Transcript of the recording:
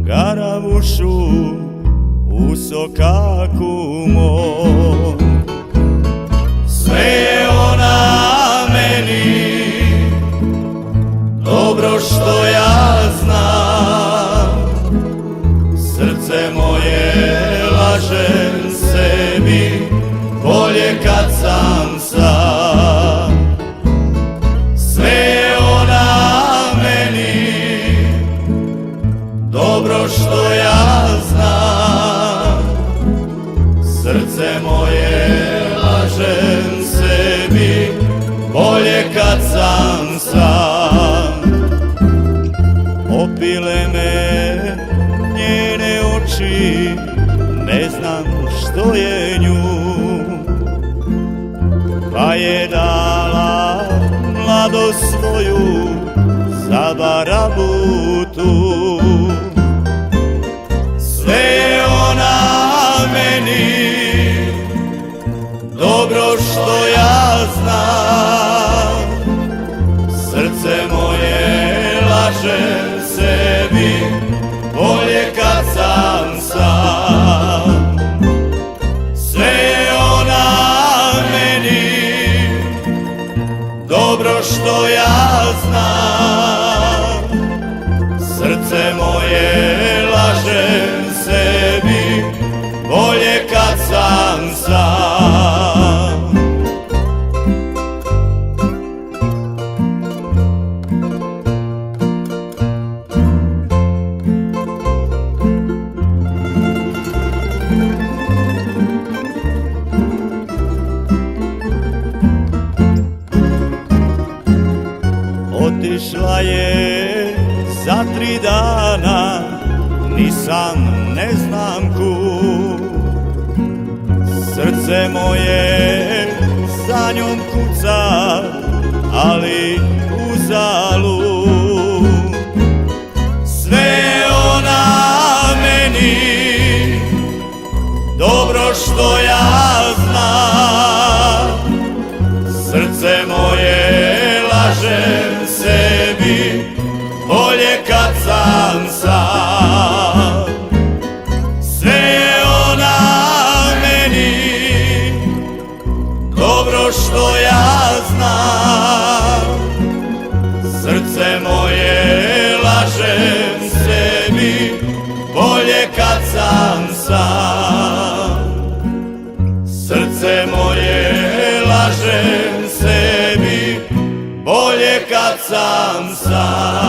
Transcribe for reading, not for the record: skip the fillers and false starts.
Garavušu u sokaku mom. Sve je ona meni, dobro što ja znam. Srce moje lažem sebi, bolje kad sam sam. Sve je ona meni, dobro što ja znam. Srce moje lažem sebi, bolje kad sam sam. Opile me njene oči, ne znam što je nju, pa je dala mladost svoju za barabutu. Sve je ona meni, dobro što ja znam. Srce moje lažem sebi, bolje kad sam sam. Sve je ona meni, dobro što ja znam. Srce moje lažem sebi, bolje kad sam sam. Otišla je za 3 dana, nisam ne znam kud. Srce moje za njom kuca, ali uzalud. Sve je ona meni, dobro što ja znam. Srce moje lažem sebi, bolje kad sam sam. Sve je ona meni, dobro što ja znam. Srce moje lažem sebi, bolje kad sam sam. Srce moje lažem sebi, bolje kad sam sam.